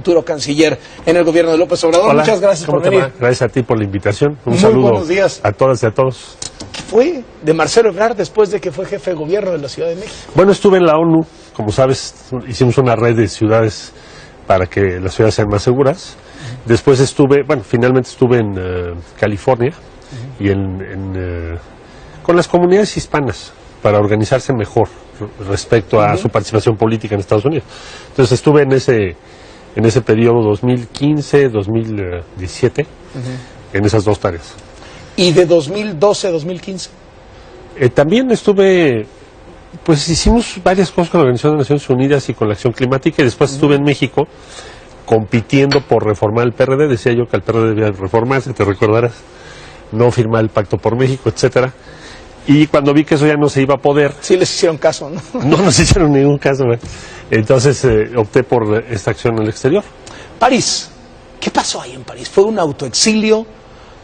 futuro canciller en el gobierno de López Obrador. Hola, muchas gracias por venir. Gracias a ti por la invitación. Un Muy saludo buenos días. a todas y a todos. ¿Qué fue de Marcelo Ebrard después de que fue jefe de gobierno de la Ciudad de México? Bueno, estuve en la ONU, como sabes, hicimos una red de ciudades para que las ciudades sean más seguras. Después finalmente estuve en California y con las comunidades hispanas para organizarse mejor respecto a su participación política en Estados Unidos. Entonces estuve en ese periodo 2015-2017 en esas dos tareas. ¿Y de 2012 a 2015? También estuve, pues hicimos varias cosas con la Organización de Naciones Unidas y con la acción climática, y después estuve en México compitiendo por reformar el PRD. Decía yo que el PRD debía reformarse, te recordarás, no firmar el Pacto por México, etcétera. Y cuando vi que eso ya no se iba a poder... Sí les hicieron caso, ¿no? No nos hicieron ningún caso, ¿eh? Entonces opté por esta acción en el exterior. París, ¿qué pasó ahí en París? ¿Fue un autoexilio?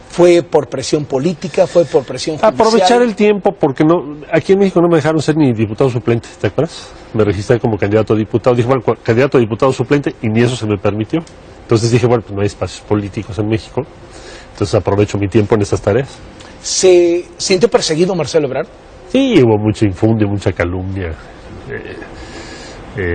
¿Fue por presión política? ¿Fue por presión judicial? Aprovechar el tiempo, porque aquí en México no me dejaron ser ni diputado suplente, ¿te acuerdas? Me registré como candidato a diputado. Dije, bueno, candidato a diputado suplente, y ni eso se me permitió. Entonces dije, bueno, pues no hay espacios políticos en México, entonces aprovecho mi tiempo en estas tareas. ¿Se sintió perseguido Marcelo Ebrard? Sí, hubo mucha infundia, mucha calumnia,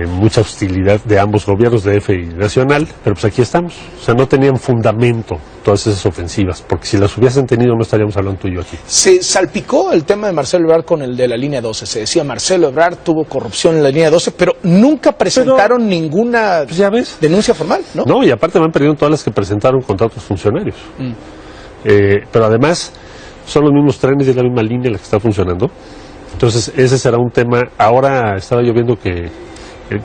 mucha hostilidad de ambos gobiernos, de DF y nacional, pero pues aquí estamos. O sea, no tenían fundamento todas esas ofensivas, porque si las hubiesen tenido no estaríamos hablando tú y yo aquí. Se salpicó el tema de Marcelo Ebrard con el de la línea 12. Se decía, Marcelo Ebrard tuvo corrupción en la línea 12, pero nunca presentaron ninguna pues ya ves, denuncia formal, ¿no? No, y aparte van perdiendo todas las que presentaron contra otros funcionarios. Pero además son los mismos trenes de la misma línea la que está funcionando. Entonces ese será un tema. Ahora estaba yo viendo que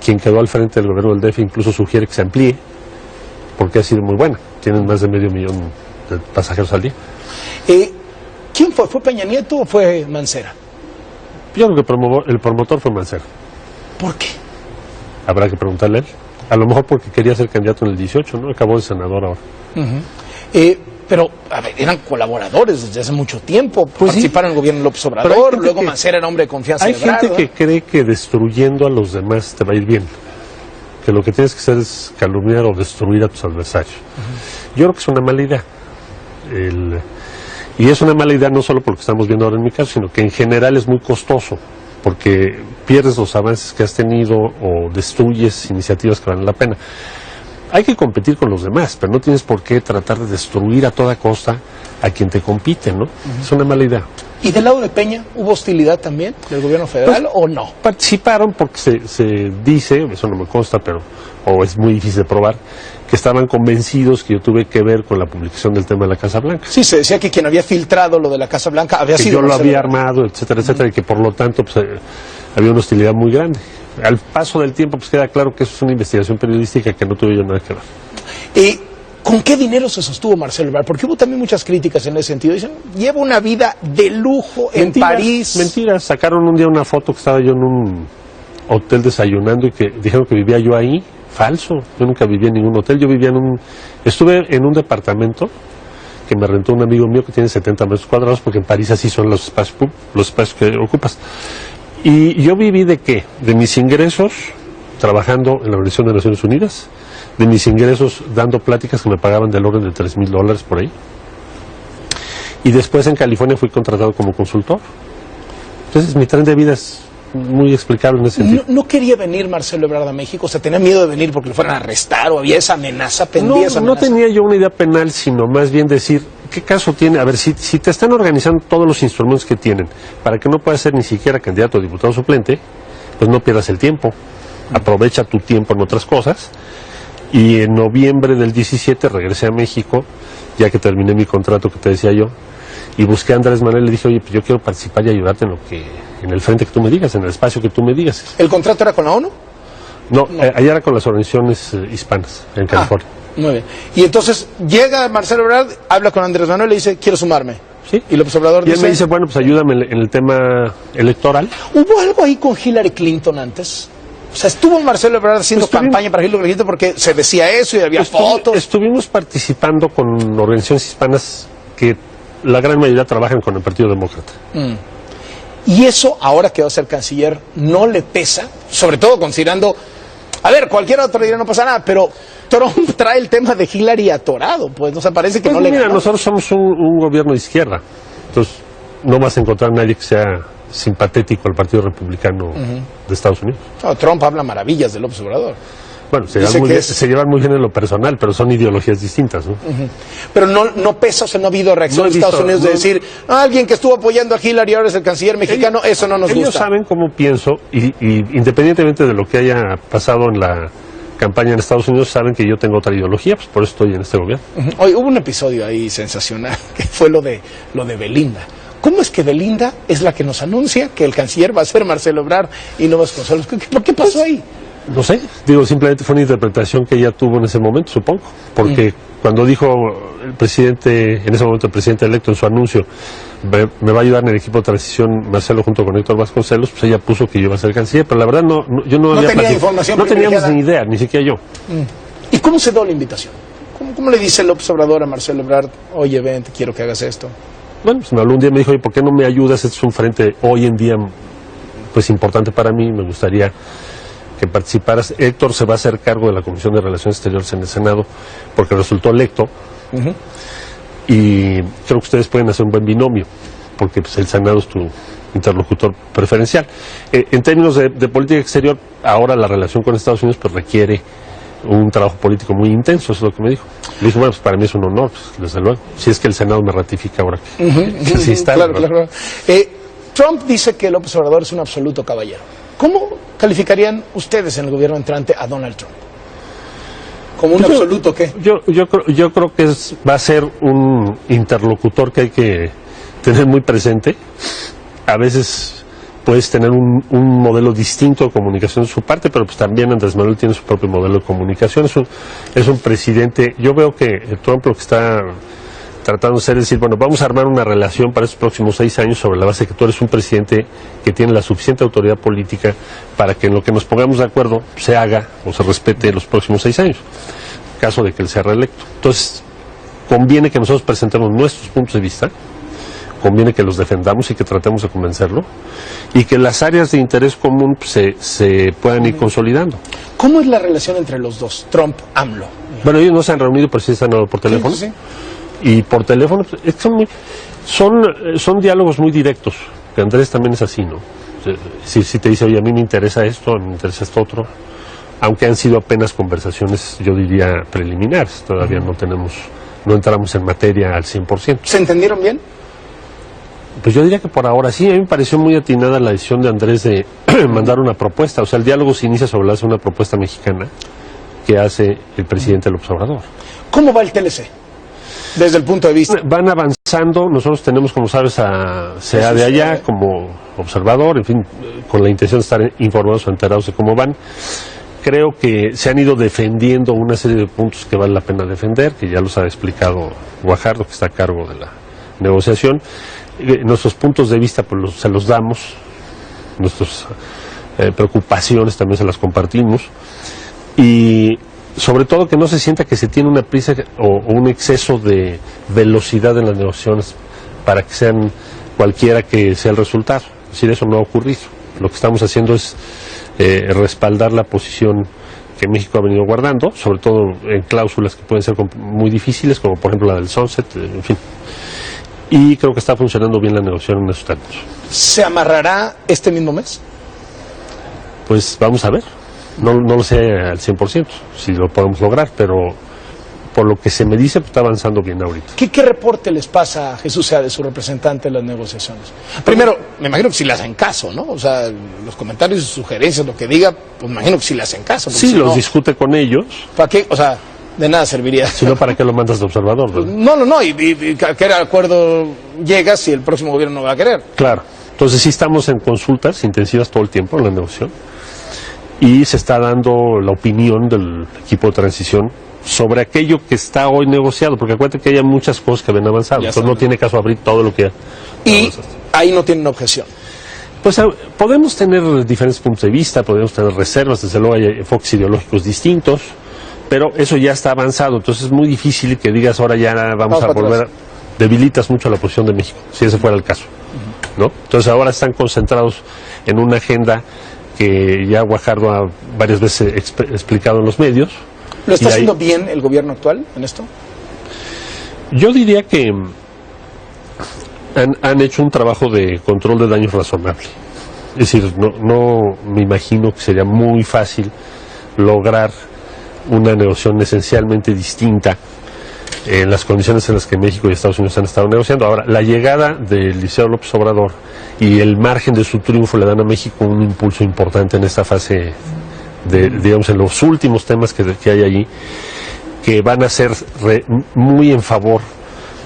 quien quedó al frente del gobierno del DF incluso sugiere que se amplíe, porque ha sido muy buena. Tienen más de 500,000 de pasajeros al día. ¿Quién fue? ¿Fue Peña Nieto o fue Mancera? Yo creo que el promotor fue Mancera. ¿Por qué? Habrá que preguntarle a él. A lo mejor porque quería ser candidato en el 18, ¿no? Acabó de senador ahora. Pero, a ver, eran colaboradores desde hace mucho tiempo, pues participaron en el gobierno de López Obrador, luego Mancera era hombre de confianza de Ebrard. Hay gente que cree que destruyendo a los demás te va a ir bien, que lo que tienes que hacer es calumniar o destruir a tus adversarios. Yo creo que es una mala idea. Y es una mala idea no solo porque estamos viendo ahora en mi caso, sino que en general es muy costoso, porque pierdes los avances que has tenido o destruyes iniciativas que valen la pena. Hay que competir con los demás, pero no tienes por qué tratar de destruir a toda costa a quien te compite, ¿no? Es una mala idea. ¿Y del lado de Peña hubo hostilidad también del gobierno federal o no? Participaron porque se dice, eso no me consta, o es muy difícil de probar, que estaban convencidos que yo tuve que ver con la publicación del tema de la Casa Blanca. Sí, se decía que quien había filtrado lo de la Casa Blanca había sido... Que yo lo había armado, etcétera, etcétera, y que por lo tanto pues, había una hostilidad muy grande. Al paso del tiempo pues queda claro que eso es una investigación periodística que no tuve yo nada que ver. ¿Con qué dinero se sostuvo Marcelo Ebrard? Porque hubo también muchas críticas en ese sentido. Dicen, lleva una vida de lujo en París. Mentiras, sacaron un día una foto que estaba yo en un hotel desayunando y que dijeron que vivía yo ahí. Falso, yo nunca viví en ningún hotel, estuve en un departamento que me rentó un amigo mío que tiene 70 metros cuadrados, porque en París así son los espacios que ocupas. ¿Y yo viví de qué? De mis ingresos trabajando en la Organización de Naciones Unidas, de mis ingresos dando pláticas que me pagaban del orden de $3,000 por ahí. Y después en California fui contratado como consultor. Entonces mi tren de vida es muy explicable en ese sentido. ¿No quería venir Marcelo Ebrard a México? O sea, ¿tenía miedo de venir porque lo fueran a arrestar o había esa amenaza, pendía esa amenaza? No tenía yo una idea penal, sino más bien decir, ¿qué caso tiene? A ver, si te están organizando todos los instrumentos que tienen para que no puedas ser ni siquiera candidato a diputado suplente, pues no pierdas el tiempo. Aprovecha tu tiempo en otras cosas. Y en noviembre del 17 regresé a México, ya que terminé mi contrato que te decía yo, y busqué a Andrés Manuel y le dije, oye, pues yo quiero participar y ayudarte en el frente que tú me digas, en el espacio que tú me digas. ¿El contrato era con la ONU? No. Allá era con las organizaciones hispanas, en California. Muy bien. Y entonces llega Marcelo Ebrard, habla con Andrés Manuel y le dice, quiero sumarme. Sí. Y López Obrador dice... Y él me dice, bueno, pues ayúdame en el tema electoral. ¿Hubo algo ahí con Hillary Clinton antes? O sea, ¿estuvo Marcelo Ebrard haciendo campaña para Hillary Clinton porque se decía eso y había fotos? Estuvimos participando con organizaciones hispanas que la gran mayoría trabajan con el Partido Demócrata. Y eso, ahora que va a ser canciller, ¿no le pesa? Sobre todo considerando A ver, cualquier otro día no pasa nada, pero Trump trae el tema de Hillary atorado, pues no se parece que Pues no le mira, ganó. nosotros somos un gobierno de izquierda, entonces no vas a encontrar a nadie que sea simpatético al Partido Republicano de Estados Unidos. No, Trump habla maravillas de López Obrador. Bueno, se Dice llevan, muy que bien, es- se llevan muy bien en lo personal, pero son ideologías distintas, ¿no? Pero no pesa, o sea, no ha habido reacción No he de Estados visto, Unidos de no. decir, alguien que estuvo apoyando a Hillary ahora es el canciller mexicano, eso no nos Ellos gusta. saben cómo pienso y independientemente de lo que haya pasado en la campaña en Estados Unidos, saben que yo tengo otra ideología, pues por eso estoy en este gobierno. Hoy hubo un episodio ahí sensacional, que fue lo de Belinda. ¿Cómo es que Belinda es la que nos anuncia que el canciller va a ser Marcelo Ebrard y no Vasconcelos? ¿Por qué pasó ahí? No sé, digo, simplemente fue una interpretación que ella tuvo en ese momento, supongo, porque cuando dijo el presidente, en ese momento el presidente electo en su anuncio, me va a ayudar en el equipo de transición Marcelo junto con Héctor Vasconcelos, pues ella puso que yo iba a ser canciller, pero la verdad yo no había tenía información no teníamos privilegiada. ni idea, ni siquiera yo. ¿Y cómo se dio la invitación? ¿Cómo le dice López Obrador a Marcelo Ebrard, oye, ven, te quiero que hagas esto? Bueno, pues me habló un día y me dijo, oye, ¿por qué no me ayudas? Este es un frente hoy en día pues importante para mí, me gustaría que participaras. Héctor se va a hacer cargo de la Comisión de Relaciones Exteriores en el Senado porque resultó electo y creo que ustedes pueden hacer un buen binomio porque pues, el Senado es tu interlocutor preferencial. En términos de política exterior, ahora la relación con Estados Unidos pues requiere un trabajo político muy intenso, eso es lo que me dijo. Le dije, bueno, pues para mí es un honor, pues, desde luego, si es que el Senado me ratifica ahora que así está. Claro, ¿verdad? claro. Trump dice que López Obrador es un absoluto caballero. ¿Cómo calificarían ustedes en el gobierno entrante a Donald Trump? ¿Como un absoluto qué? Yo creo que va a ser un interlocutor que hay que tener muy presente. A veces puedes tener un modelo distinto de comunicación de su parte, pero pues también Andrés Manuel tiene su propio modelo de comunicación. Es un presidente. Yo veo que Trump lo que está tratando de hacer es decir, bueno, vamos a armar una relación para estos próximos 6 años sobre la base de que tú eres un presidente que tiene la suficiente autoridad política para que en lo que nos pongamos de acuerdo se haga o se respete los próximos 6 años, en caso de que él sea reelecto. Entonces, conviene que nosotros presentemos nuestros puntos de vista, conviene que los defendamos y que tratemos de convencerlo, y que las áreas de interés común se puedan ir consolidando. ¿Cómo es la relación entre los dos, Trump-AMLO? Bueno, ellos no se han reunido, pero sí se han hablado por teléfono. Sí. Y por teléfono, es que son diálogos muy directos, que Andrés también es así, ¿no? Si te dice, oye, a mí me interesa esto, a mí me interesa esto otro, aunque han sido apenas conversaciones, yo diría, preliminares, todavía no entramos en materia al 100%. ¿Se entendieron bien? Pues yo diría que por ahora sí, a mí me pareció muy atinada la decisión de Andrés de mandar una propuesta, o sea, el diálogo se inicia sobre la base de una propuesta mexicana que hace el presidente López Obrador. ¿Cómo va el TLC? Desde el punto de vista. Van avanzando, nosotros tenemos, como sabes, a CEA de allá como observador, en fin, con la intención de estar informados o enterados de cómo van. Creo que se han ido defendiendo una serie de puntos que vale la pena defender, que ya los ha explicado Guajardo, que está a cargo de la negociación. Nuestros puntos de vista pues se los damos, nuestras preocupaciones también se las compartimos, y sobre todo que no se sienta que se tiene una prisa o un exceso de velocidad en las negociaciones para que sean cualquiera que sea el resultado. Es decir, eso no ha ocurrido. Lo que estamos haciendo es respaldar la posición que México ha venido guardando, sobre todo en cláusulas que pueden ser muy difíciles, como por ejemplo la del Sunset, en fin. Y creo que está funcionando bien la negociación en esos términos. ¿Se amarrará este mismo mes? Pues vamos a ver. No lo sé al 100%, si lo podemos lograr, pero por lo que se me dice, pues está avanzando bien ahorita. ¿Qué reporte les pasa a Jesús Sea de su representante en las negociaciones? Primero, me imagino que si le hacen caso, ¿no? O sea, los comentarios y sugerencias, lo que diga, pues me imagino que si le hacen caso. Sí, si los no, discute con ellos, ¿para qué? O sea, de nada serviría. si no, ¿para qué lo mandas de observador? ¿Verdad? No, y ¿a qué acuerdo llegas si el próximo gobierno no va a querer? Claro. Entonces sí estamos en consultas intensivas todo el tiempo en la negociación y se está dando la opinión del equipo de transición sobre aquello que está hoy negociado, porque acuérdate que hay muchas cosas que habían avanzado, Ya entonces está. no tiene caso abrir todo lo que Y avanzaste. ahí no tienen objeción. Pues podemos tener diferentes puntos de vista, podemos tener reservas, desde luego hay enfoques ideológicos distintos, pero eso ya está avanzado, entonces es muy difícil que digas ahora ya vamos a para volver atrás. debilitas mucho la posición de México, si ese fuera el caso, ¿no? Entonces ahora están concentrados en una agenda que ya Guajardo ha varias veces explicado en los medios. ¿Lo está haciendo bien el gobierno actual en esto? Yo diría que han hecho un trabajo de control de daños razonable. Es decir, no me imagino que sería muy fácil lograr una negociación esencialmente distinta en las condiciones en las que México y Estados Unidos han estado negociando. Ahora, la llegada del Liceo López Obrador y el margen de su triunfo le dan a México un impulso importante en esta fase, digamos, en los últimos temas que hay allí, que van a ser muy en favor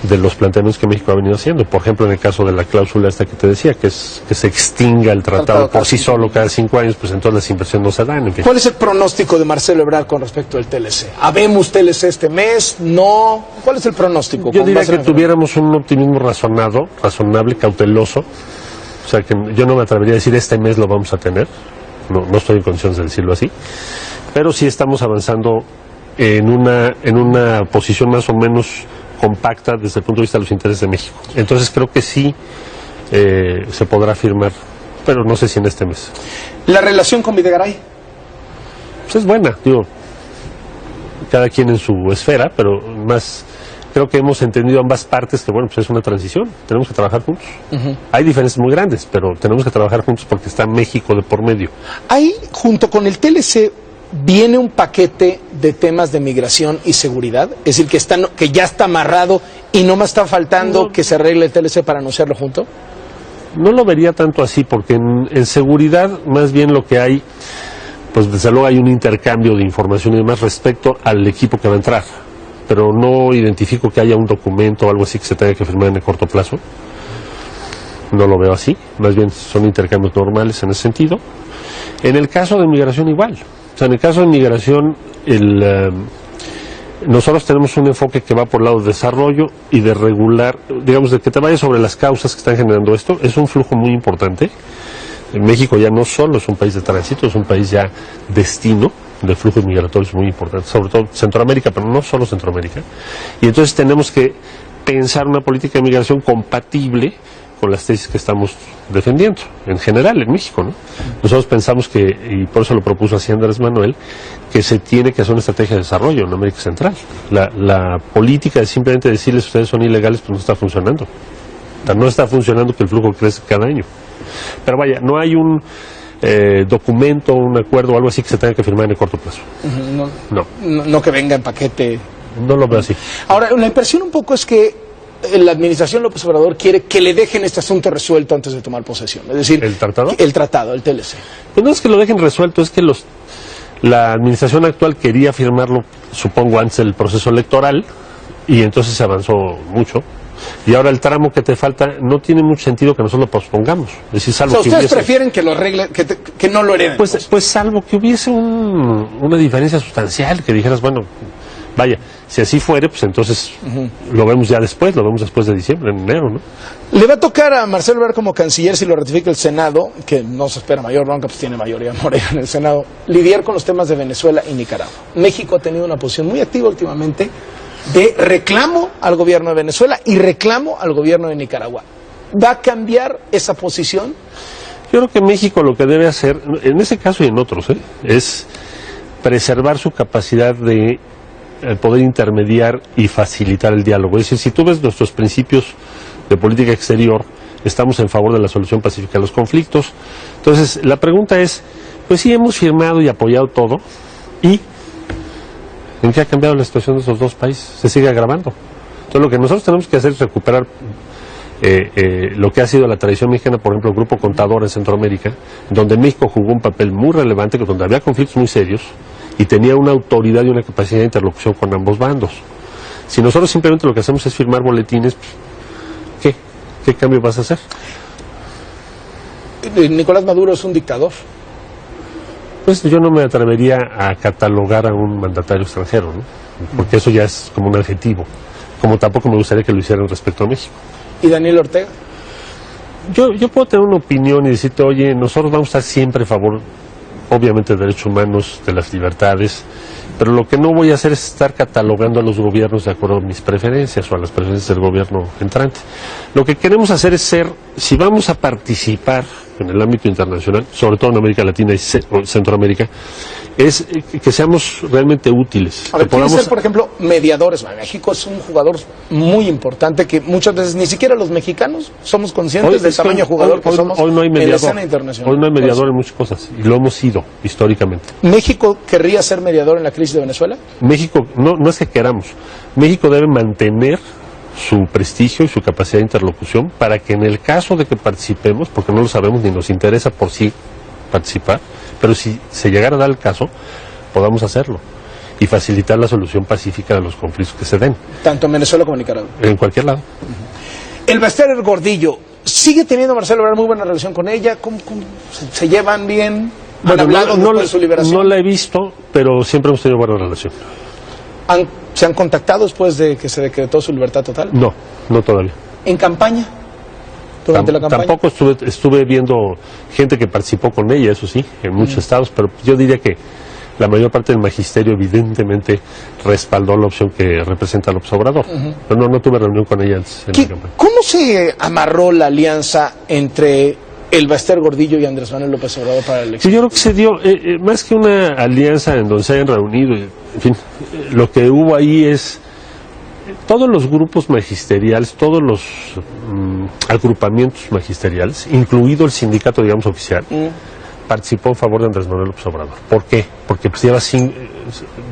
de los planteamientos que México ha venido haciendo. Por ejemplo, en el caso de la cláusula esta que te decía, que se extinga el tratado por sí solo cada 5 años, pues entonces las inversiones no se dan. En fin. ¿Cuál es el pronóstico de Marcelo Ebrard con respecto al TLC? ¿Habemos TLC este mes? ¿No? ¿Cuál es el pronóstico? Yo diría que tuviéramos un optimismo razonable, cauteloso. O sea, que yo no me atrevería a decir este mes lo vamos a tener. No estoy en condiciones de decirlo así. Pero sí estamos avanzando en una posición más o menos compacta desde el punto de vista de los intereses de México. Entonces creo que sí se podrá firmar, pero no sé si en este mes. ¿La relación con Videgaray? Pues es buena, digo, cada quien en su esfera, pero más creo que hemos entendido ambas partes que, bueno, pues es una transición, tenemos que trabajar juntos. Hay diferencias muy grandes, pero tenemos que trabajar juntos porque está México de por medio. Ahí, junto con el TLC, viene un paquete de temas de migración y seguridad, es decir, que ya está amarrado y no me está faltando que se arregle el TLC para anunciarlo junto. No lo vería tanto así, porque en seguridad más bien lo que hay, pues desde luego hay un intercambio de información y demás respecto al equipo que va a entrar, pero no identifico que haya un documento o algo así que se tenga que firmar en el corto plazo. No lo veo así, más bien son intercambios normales en ese sentido. En el caso de migración igual. O sea, en el caso de migración, nosotros tenemos un enfoque que va por el lado de desarrollo y de regular, digamos, de que te vayas sobre las causas que están generando esto. Es un flujo muy importante. México ya no solo es un país de tránsito, es un país ya destino de flujos migratorios muy importantes, sobre todo Centroamérica, pero no solo Centroamérica. Y entonces tenemos que pensar una política de migración compatible con las tesis que estamos defendiendo, en general, en México, ¿no? Nosotros pensamos que, y por eso lo propuso así Andrés Manuel, que se tiene que hacer una estrategia de desarrollo en América Central. La política de simplemente decirles ustedes son ilegales, pues no está funcionando. O sea, no está funcionando que el flujo crece cada año. Pero vaya, no hay un documento, un acuerdo o algo así que se tenga que firmar en el corto plazo. No que venga en paquete. No lo veo así. Ahora, la impresión un poco es que la administración López Obrador quiere que le dejen este asunto resuelto antes de tomar posesión. Es decir, ¿el tratado? El tratado, el TLC. Pues no es que lo dejen resuelto, es que la administración actual quería firmarlo, supongo, antes del proceso electoral, y entonces se avanzó mucho. Y ahora el tramo que te falta no tiene mucho sentido que nosotros lo pospongamos. Es decir, salvo o sea, ustedes prefieren que lo arreglen, que no lo hereden. Pues salvo que hubiese una diferencia sustancial, que dijeras, bueno, vaya, si así fuere, pues entonces lo vemos ya después, lo vemos después de diciembre, en enero, ¿no? Le va a tocar a Marcelo Ebrard como canciller, si lo ratifica el Senado, que no se espera mayor bronca, pues tiene mayoría morena en el Senado, lidiar con los temas de Venezuela y Nicaragua. México ha tenido una posición muy activa últimamente de reclamo al gobierno de Venezuela y reclamo al gobierno de Nicaragua. ¿Va a cambiar esa posición? Yo creo que México lo que debe hacer, en ese caso y en otros, es preservar su capacidad de poder intermediar y facilitar el diálogo. Es decir, si tú ves nuestros principios de política exterior, estamos en favor de la solución pacífica de los conflictos. Entonces, la pregunta es, pues sí, hemos firmado y apoyado todo, ¿y en qué ha cambiado la situación de esos dos países? Se sigue agravando. Entonces, lo que nosotros tenemos que hacer es recuperar lo que ha sido la tradición mexicana, por ejemplo, el Grupo Contador en Centroamérica, donde México jugó un papel muy relevante, donde había conflictos muy serios, y tenía una autoridad y una capacidad de interlocución con ambos bandos. Si nosotros simplemente lo que hacemos es firmar boletines, ¿qué cambio vas a hacer? Nicolás Maduro es un dictador. Pues yo no me atrevería a catalogar a un mandatario extranjero, ¿no? Porque eso ya es como un adjetivo, como tampoco me gustaría que lo hicieran respecto a México. ¿Y Daniel Ortega? Yo puedo tener una opinión y decirte, oye, nosotros vamos a estar siempre a favor, obviamente, de derechos humanos, de las libertades, pero lo que no voy a hacer es estar catalogando a los gobiernos de acuerdo a mis preferencias o a las preferencias del gobierno entrante. Lo que queremos hacer es si vamos a participar en el ámbito internacional, sobre todo en América Latina y Centroamérica, es que seamos realmente útiles. A ver, que podamos ser, por ejemplo, mediadores. México es un jugador muy importante que muchas veces ni siquiera los mexicanos somos conscientes del tamaño de jugador que somos hoy no hay mediador, en la escena internacional. Hoy no hay mediador en muchas cosas, y lo hemos sido históricamente. ¿México querría ser mediador en la crisis de Venezuela? México, no es que queramos, México debe mantener su prestigio y su capacidad de interlocución para que en el caso de que participemos, porque no lo sabemos ni nos interesa por sí participar, pero si se llegara a dar el caso, podamos hacerlo y facilitar la solución pacífica de los conflictos que se den. Tanto en Venezuela como en Nicaragua. En cualquier lado. El Bester Gordillo, ¿sigue teniendo Marcelo Ebrard muy buena relación con ella? ¿Cómo se llevan bien? ¿Han hablado después de su liberación? No la he visto, pero siempre hemos tenido buena relación. ¿Se han contactado después de que se decretó su libertad total? No todavía. ¿En campaña? ¿Durante la campaña? Tampoco estuve viendo gente que participó con ella, eso sí, en muchos estados, pero yo diría que la mayor parte del magisterio evidentemente respaldó la opción que representa López Obrador. Pero no tuve reunión con ella antes en la campaña. ¿Cómo se amarró la alianza entre el Bester Gordillo y Andrés Manuel López Obrador para la elección? Yo creo que se dio, más que una alianza en donde se hayan reunido, en fin, lo que hubo ahí es todos los grupos magisteriales, todos los agrupamientos magisteriales, incluido el sindicato, digamos, oficial, participó en favor de Andrés Manuel López Obrador. ¿Por qué? Porque pues lleva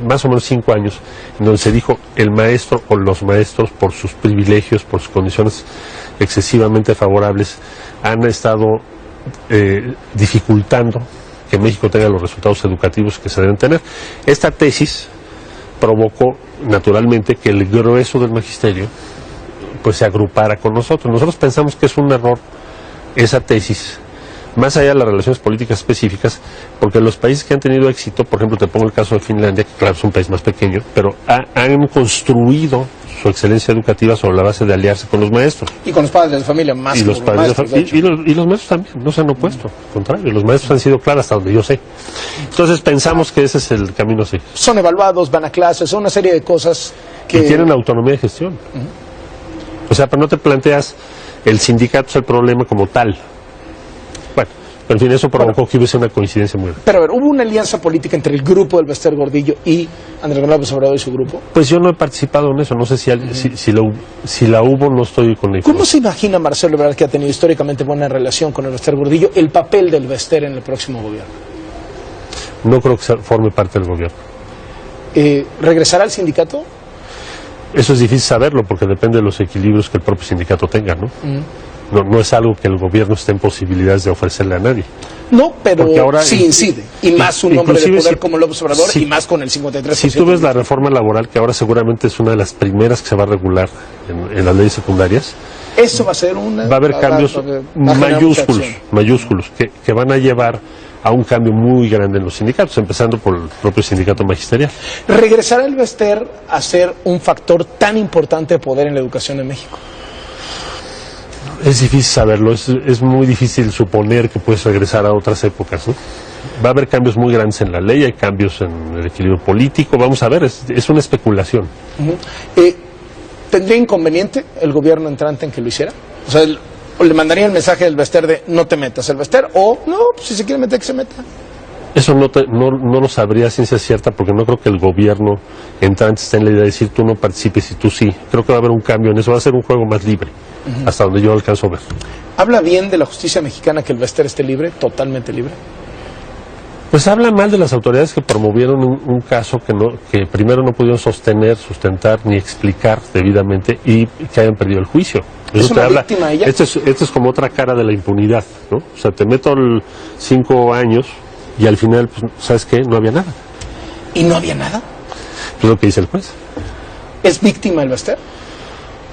más o menos 5 años en donde se dijo el maestro o los maestros, por sus privilegios, por sus condiciones excesivamente favorables, han estado dificultando que México tenga los resultados educativos que se deben tener. Esta tesis provocó naturalmente que el grueso del magisterio pues se agrupara con nosotros. Nosotros pensamos que es un error esa tesis, más allá de las relaciones políticas específicas, porque los países que han tenido éxito, por ejemplo, te pongo el caso de Finlandia, que claro es un país más pequeño, pero han construido su excelencia educativa sobre la base de aliarse con los maestros. Y con los padres de familia, más y los padres y los maestros también, no se han opuesto, al contrario, los maestros han sido claros hasta donde yo sé. Entonces pensamos que ese es el camino a seguir. Son evaluados, van a clases, son una serie de cosas que... Y tienen autonomía de gestión. O sea, pero no te planteas el sindicato es el problema como tal. Bueno, pero en fin, eso provocó que hubiese una coincidencia muy grande. Pero a ver, ¿hubo una alianza política entre el grupo del Bester Gordillo y Andrés Manuel López Obrador y su grupo? Pues yo no he participado en eso, no sé si la hubo, no estoy con la información. ¿Cómo se imagina Marcelo Ebrard, que ha tenido históricamente buena relación con el Bester Gordillo, el papel del Bester en el próximo gobierno? No creo que forme parte del gobierno. ¿Regresará al sindicato? Eso es difícil saberlo porque depende de los equilibrios que el propio sindicato tenga, ¿no? No es algo que el gobierno esté en posibilidades de ofrecerle a nadie. No, pero ahora sí incide. Y más un hombre de poder como López Obrador y más con el 53%. Si tú ves la reforma laboral, que ahora seguramente es una de las primeras que se va a regular en las leyes secundarias, eso va a ser una... Va a haber cambios mayúsculos que van a llevar a un cambio muy grande en los sindicatos, empezando por el propio sindicato magisterial. ¿Regresará el Bester a ser un factor tan importante de poder en la educación en México? Es difícil saberlo, es muy difícil suponer que puedes regresar a otras épocas, ¿no? Va a haber cambios muy grandes en la ley, hay cambios en el equilibrio político, vamos a ver, es una especulación. ¿Tendría inconveniente el gobierno entrante en que lo hiciera? O sea, le mandaría el mensaje del Bester de no te metas el Bester, o no, si se quiere meter, que se meta. Eso no lo sabría a ciencia cierta, porque no creo que el gobierno entrante esté en la idea de decir tú no participes y tú sí. Creo que va a haber un cambio en eso, va a ser un juego más libre, hasta donde yo alcanzo a ver. ¿Habla bien de la justicia mexicana que el Bester esté libre, totalmente libre? Pues habla mal de las autoridades que promovieron un caso que primero no pudieron sustentar ni explicar debidamente y que hayan perdido el juicio. ¿Es una víctima ella? Esto es como otra cara de la impunidad, ¿no? O sea, te meto 5 años y al final, pues, ¿sabes qué? No había nada. ¿Y no había nada? Es lo que dice el juez. ¿Es víctima el Bester?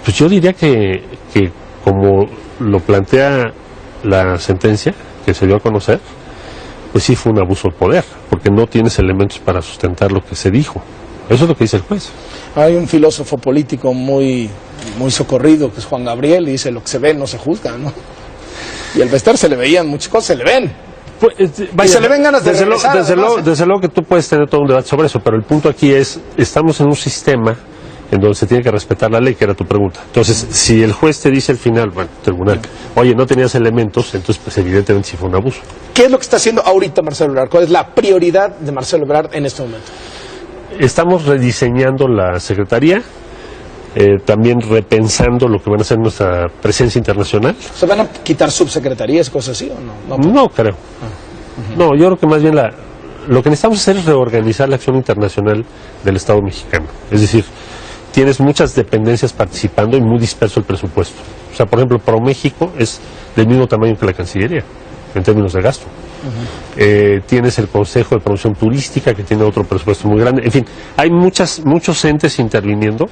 Pues yo diría que como lo plantea la sentencia que se dio a conocer, pues sí fue un abuso de poder, porque no tienes elementos para sustentar lo que se dijo. Eso es lo que dice el juez. Hay un filósofo político muy socorrido, que es Juan Gabriel, y dice, lo que se ve no se juzga, ¿no? Y al Bester se le veían muchas cosas, se le ven. Pues, vaya, y se le ven ganas de regresar. Desde luego que tú puedes tener todo un debate sobre eso, pero el punto aquí es, estamos en un sistema en donde se tiene que respetar la ley, que era tu pregunta. Entonces, si el juez te dice al final, bueno, tribunal, oye, no tenías elementos, entonces pues evidentemente sí fue un abuso. ¿Qué es lo que está haciendo ahorita Marcelo Ebrard? ¿Cuál es la prioridad de Marcelo Ebrard en este momento? Estamos rediseñando la Secretaría, también repensando lo que van a ser nuestra presencia internacional. ¿Se van a quitar subsecretarías, cosas así o no? No creo. No, yo creo que más bien lo que necesitamos hacer es reorganizar la acción internacional del Estado mexicano. Es decir, tienes muchas dependencias participando y muy disperso el presupuesto. O sea, por ejemplo, ProMéxico es del mismo tamaño que la Cancillería, en términos de gasto. Tienes el Consejo de Promoción Turística, que tiene otro presupuesto muy grande. En fin, hay muchos entes interviniendo,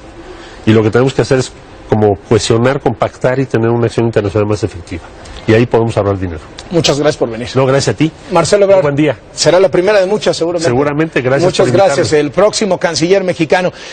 y lo que tenemos que hacer es como cohesionar, compactar y tener una acción internacional más efectiva. Y ahí podemos ahorrar dinero. Muchas gracias por venir. No, gracias a ti. Marcelo Ebrard. Buen día. Será la primera de muchas, seguramente. Seguramente, gracias Muchas por gracias. invitarme. El próximo canciller mexicano.